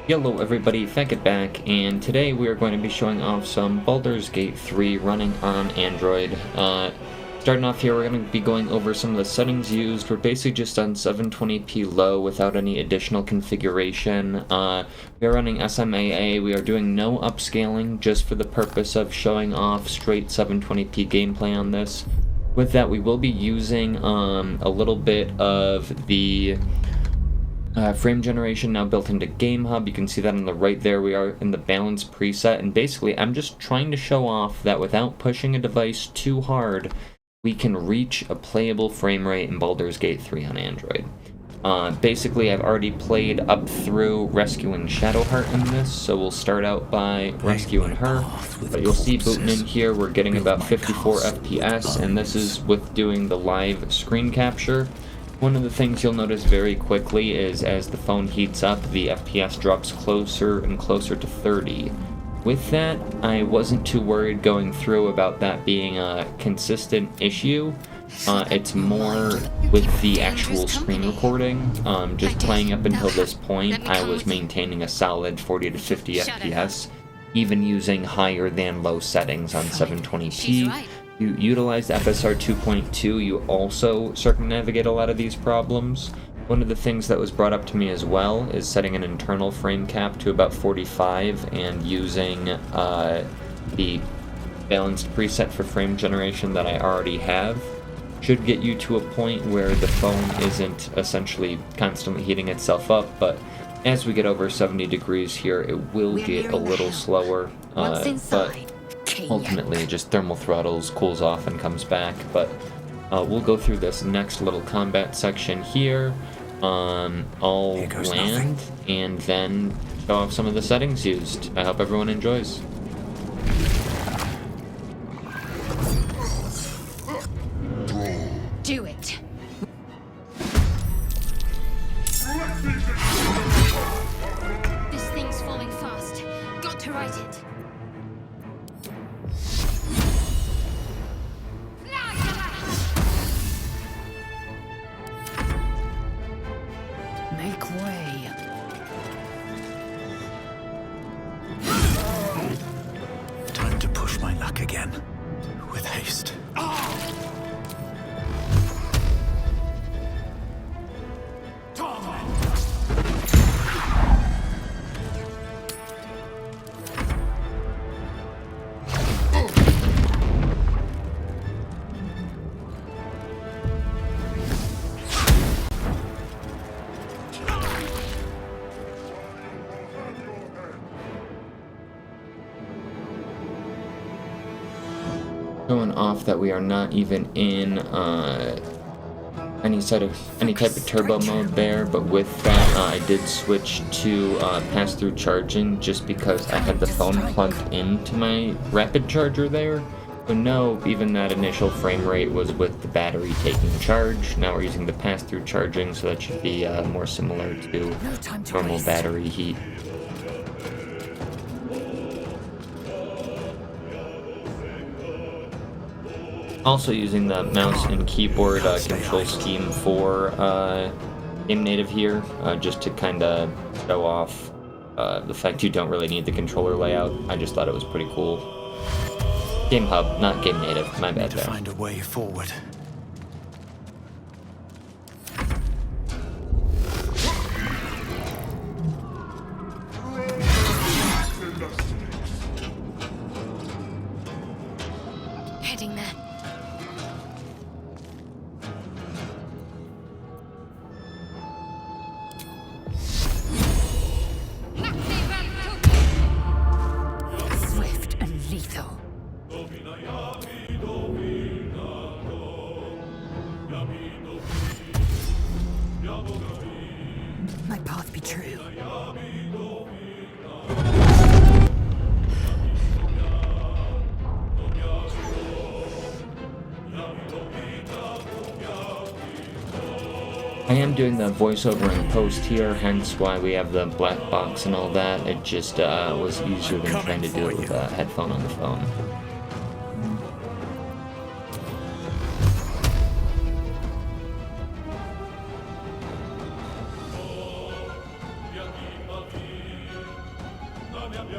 Hello everybody, Phatkid back, and today we are going to be showing off some Baldur's Gate 3 running on Android. Starting off here, we're going to be going over some of the settings used. We're basically just on 720p low without any additional configuration. We are running SMAA. We are doing no upscaling just for the purpose of showing off straight 720p gameplay on this. With that, we will be using a little bit of the frame generation now built into Gamehub. You can see that on the right there. We are in the balance preset, and basically I'm just trying to show off that without pushing a device too hard, we can reach a playable frame rate in Baldur's Gate 3 on Android. Basically, I've already played up through rescuing Shadowheart in this, so we'll start out by rescuing her. But you'll see booting in here, we're getting about 54 FPS, and this is with doing the live screen capture. One of the things you'll notice very quickly is as the phone heats up, the FPS drops closer and closer to 30. With that, I wasn't too worried going through about that being a consistent issue. It's more with the actual screen recording. Just playing up until this point, I was maintaining a solid 40 to 50 FPS, even using higher than low settings on 720p. You utilize FSR 2.2, you also circumnavigate a lot of these problems. One of the things that was brought up to me as well is setting an internal frame cap to about 45 and using the balanced preset for frame generation that I already have. Should get you to a point where the phone isn't essentially constantly heating itself up, but as we get over 70 degrees here, it will get a little slower, but ultimately, it just thermal throttles, cools off, and comes back. But we'll go through this next little combat section here. I'll land and then show off some of the settings used. I hope everyone enjoys. Do it. This thing's falling fast. Got to right it. Make way. Time to push my luck again. With haste. Showing off that we are not even in any type of turbo mode there, but with that I did switch to pass-through charging just because I had the phone plugged into my rapid charger there. So no, even that initial frame rate was with the battery taking charge. Now we're using the pass-through charging, so that should be more similar to normal battery heat. Also using the mouse and keyboard control scheme for Game Native here, just to kind of show off the fact you don't really need the controller layout. I just thought it was pretty cool. Gamehub, not Game Native, my bad there. Find a way forward. Heading there. Swift and lethal. My path be true. I am doing the voiceover in post here, hence why we have the black box and all that. It just was easier than trying to do it with a headphone on the phone. Nearly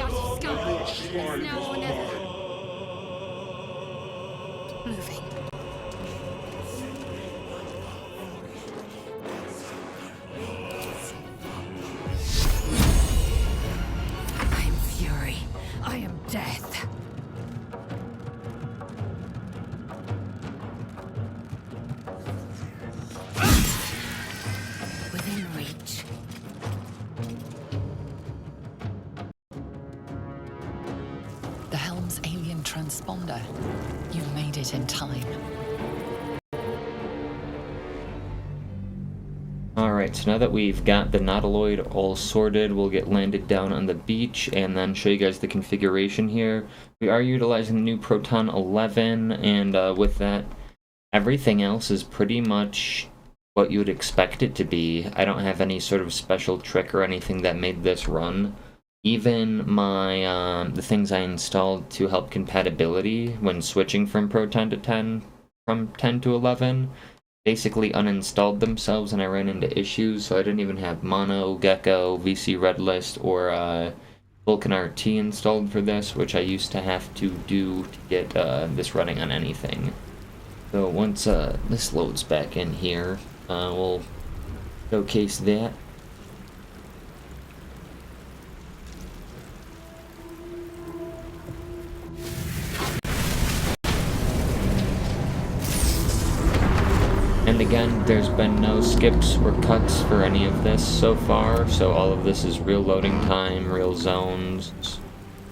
out of scope. It's now or never. Moving. I am fury. I am death. Within reach. The helm's alien transponder. You've made it in time. Alright, so now that we've got the Nautiloid all sorted, we'll get landed down on the beach and then show you guys the configuration here. We are utilizing the new Proton 11, and with that, everything else is pretty much what you would expect it to be. I don't have any sort of special trick or anything that made this run. Even my the things I installed to help compatibility when switching from Proton to 10, from 10 to 11, basically uninstalled themselves and I ran into issues, so I didn't even have Mono, Gecko, VC Redlist, or Vulcan RT installed for this, which I used to have to do to get this running on anything. So once this loads back in here, we'll showcase that. And again, there's been no skips or cuts for any of this so far, so all of this is real loading time, real zones,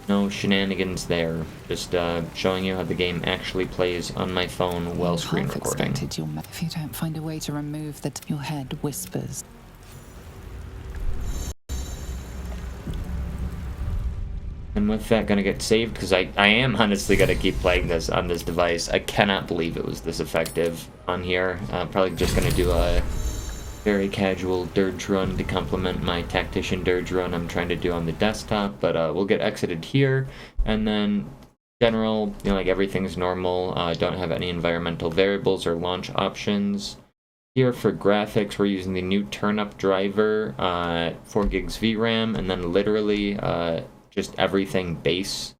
no shenanigans there. Just showing you how the game actually plays on my phone while screen recording. If you don't find a way to remove that, your head whispers. And with that, gonna get saved, because I am honestly gonna keep playing this on this device. I cannot believe it was this effective on here. Probably just gonna do a very casual dirge run to complement my tactician dirge run I'm trying to do on the desktop, but we'll get exited here, and then general, you know, like everything's normal. Don't have any environmental variables or launch options. Here for graphics, we're using the new turn-up driver, 4 gigs VRAM, and then literally just everything base.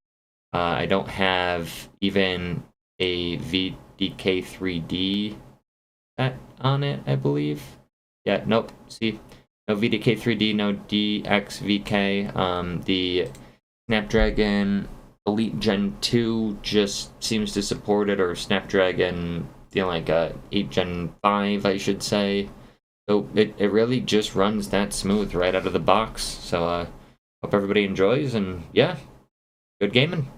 I don't have even a VDK3D on it, I believe. Yeah, nope, see, no VDK3D, no DXVK. The Snapdragon Elite Gen 2 just seems to support it, or Snapdragon, you know, like 8 Gen 5, I should say. So it really just runs that smooth right out of the box. So hope everybody enjoys, and yeah, good gaming.